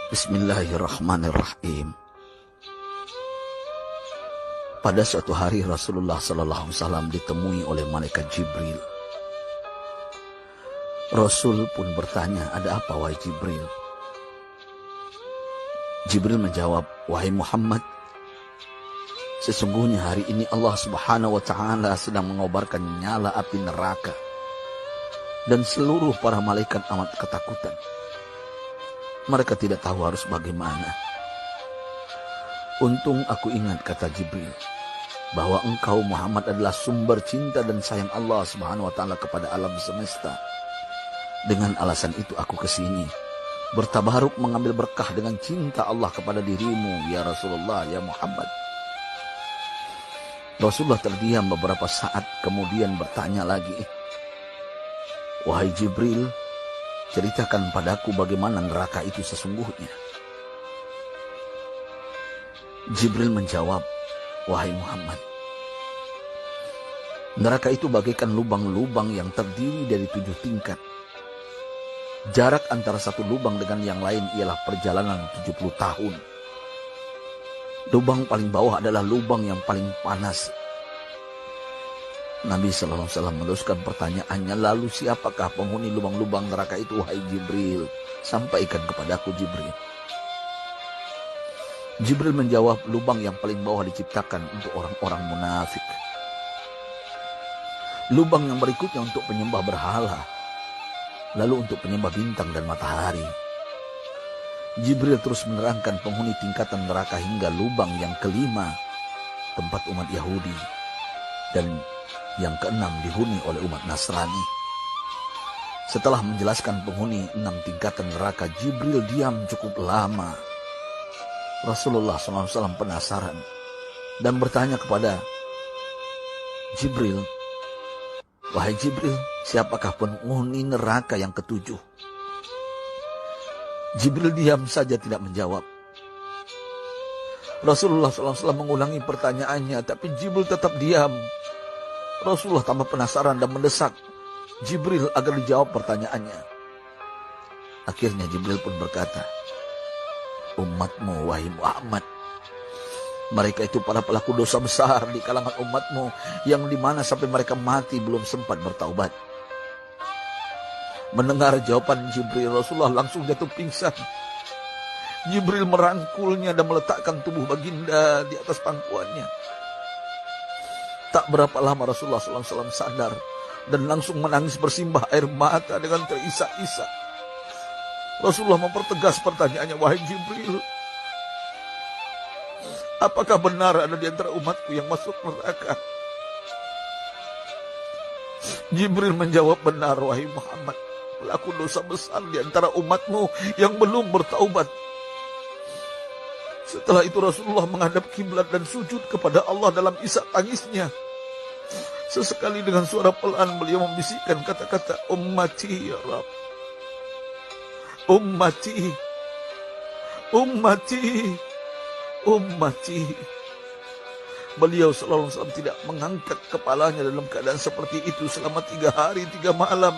Bismillahirrahmanirrahim. Pada suatu hari Rasulullah SAW ditemui oleh malaikat Jibril. Rasul pun bertanya, "Ada apa wahai Jibril?" Jibril menjawab, "Wahai Muhammad, sesungguhnya hari ini Allah Subhanahu wa Ta'ala sedang mengobarkan nyala api neraka, dan seluruh para malaikat amat ketakutan. Mereka tidak tahu harus bagaimana. Untung aku ingat," kata Jibril, "bahwa engkau Muhammad adalah sumber cinta dan sayang Allah Subhanahu wa Ta'ala kepada alam semesta. Dengan alasan itu aku kesini, bertabaruk mengambil berkah dengan cinta Allah kepada dirimu, ya Rasulullah, ya Muhammad." Rasulullah terdiam beberapa saat, kemudian bertanya lagi, "Wahai Jibril, ceritakan padaku bagaimana neraka itu sesungguhnya." Jibril menjawab, "Wahai Muhammad, neraka itu bagaikan lubang-lubang yang terdiri dari 7 tingkat. Jarak antara satu lubang dengan yang lain ialah perjalanan 70 tahun. Lubang paling bawah adalah lubang yang paling panas." Nabi SAW meneruskan pertanyaannya, "Lalu siapakah penghuni lubang-lubang neraka itu, wahai Jibril? Sampaikan kepadaku, Jibril." Jibril menjawab, "Lubang yang paling bawah diciptakan untuk orang-orang munafik. Lubang yang berikutnya untuk penyembah berhala. Lalu untuk penyembah bintang dan matahari." Jibril terus menerangkan penghuni tingkatan neraka hingga lubang yang kelima, tempat umat Yahudi, dan yang keenam dihuni oleh umat Nasrani. Setelah menjelaskan penghuni 6 tingkatan neraka, Jibril diam cukup lama. Rasulullah SAW penasaran dan bertanya kepada Jibril, "Wahai Jibril, siapakah penghuni neraka yang ke-7?" Jibril diam saja tidak menjawab. Rasulullah SAW mengulangi pertanyaannya, tapi Jibril tetap diam. Rasulullah tambah penasaran dan mendesak Jibril agar dijawab pertanyaannya. Akhirnya Jibril pun berkata, "Umatmu, wahai Muhammad, mereka itu para pelaku dosa besar di kalangan umatmu, yang dimana sampai mereka mati belum sempat bertaubat." Mendengar jawaban Jibril, Rasulullah langsung jatuh pingsan. Jibril merangkulnya dan meletakkan tubuh baginda di atas pangkuannya. Tak berapa lama Rasulullah SAW sadar dan langsung menangis bersimbah air mata dengan terisak-isak. Rasulullah mempertegas pertanyaannya, "Wahai Jibril, apakah benar ada di antara umatku yang masuk neraka?" Jibril menjawab, "Benar, wahai Muhammad, pelaku dosa besar di antara umatmu yang belum bertaubat." Setelah itu Rasulullah menghadap kiblat dan sujud kepada Allah dalam isak tangisnya. Sesekali dengan suara pelan beliau membisikkan kata-kata, "Ummati ya Rabb, ummati, ummati, ummati." Beliau SAW tidak mengangkat kepalanya dalam keadaan seperti itu selama 3 hari 3 malam,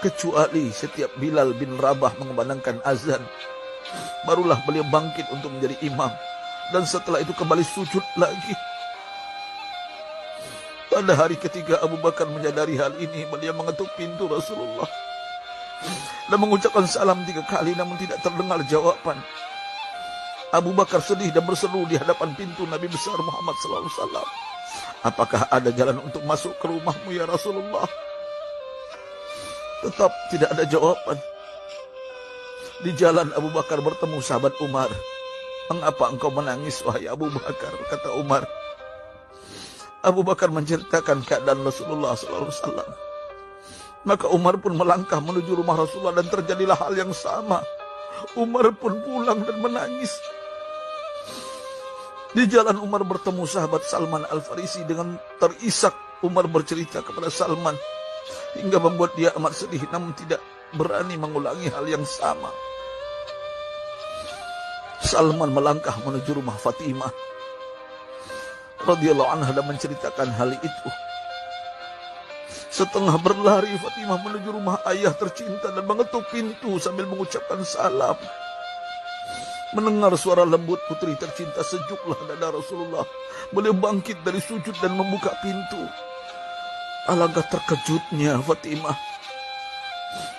kecuali setiap Bilal bin Rabah mengumandangkan azan. Barulah beliau bangkit untuk menjadi imam, dan setelah itu kembali sujud lagi. Pada hari ketiga Abu Bakar menyadari hal ini, beliau mengetuk pintu Rasulullah dan mengucapkan salam 3 kali, namun tidak terdengar jawaban. Abu Bakar sedih dan berseru di hadapan pintu Nabi besar Muhammad SAW, "Apakah ada jalan untuk masuk ke rumahmu ya Rasulullah?" Tetap tidak ada jawaban. Di jalan Abu Bakar bertemu sahabat Umar. "Mengapa engkau menangis, wahai Abu Bakar?" kata Umar. Abu Bakar menceritakan keadaan Rasulullah SAW. Maka Umar pun melangkah menuju rumah Rasulullah dan terjadilah hal yang sama. Umar pun pulang dan menangis. Di jalan Umar bertemu sahabat Salman Al-Farisi. Dengan terisak Umar bercerita kepada Salman hingga membuat dia amat sedih, namun tidak berani mengulangi hal yang sama. Salman melangkah menuju rumah Fatimah radhiyallahu anha dan menceritakan hal itu. Setengah berlari Fatimah menuju rumah ayah tercinta dan mengetuk pintu sambil mengucapkan salam. Mendengar suara lembut putri tercinta, sejuklah dada Rasulullah. Beliau bangkit dari sujud dan membuka pintu. Alangkah terkejutnya Fatimah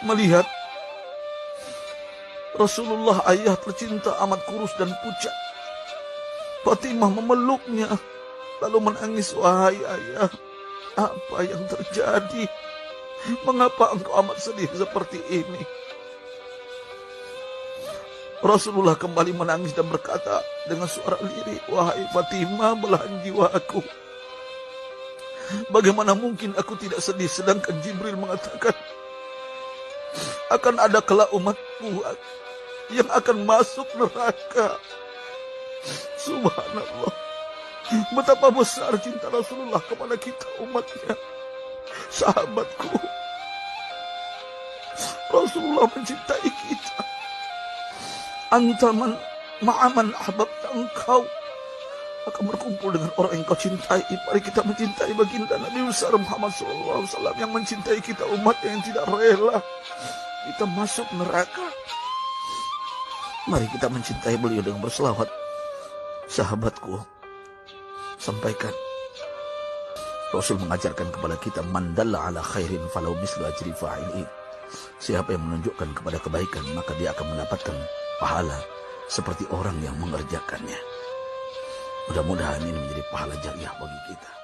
melihat Rasulullah, ayah tercinta, amat kurus dan pucat. Fatimah memeluknya lalu menangis. Wahai ayah, apa yang terjadi? Mengapa engkau amat sedih seperti ini? Rasulullah kembali menangis dan berkata dengan suara lirih, wahai Fatimah, belahan jiwaku, bagaimana mungkin aku tidak sedih sedangkan Jibril mengatakan akan ada kelak umatku yang akan masuk neraka. Subhanallah, betapa besar cinta Rasulullah kepada kita umatnya. Sahabatku, Rasulullah mencintai kita. Antaman ma'aman ahbabta, engkau akan berkumpul dengan orang yang kau cintai. Mari kita mencintai baginda Nabi besar Muhammad SAW yang mencintai kita umat yang tidak rela kita masuk neraka. Mari kita mencintai beliau dengan berselawat. Sahabatku, sampaikan, Rasul mengajarkan kepada kita, man dalla ala khairin falau mislu ajri fa'ilin. Siapa yang menunjukkan kepada kebaikan, maka dia akan mendapatkan pahala seperti orang yang mengerjakannya. Mudah-mudahan ini menjadi pahala jariah bagi kita.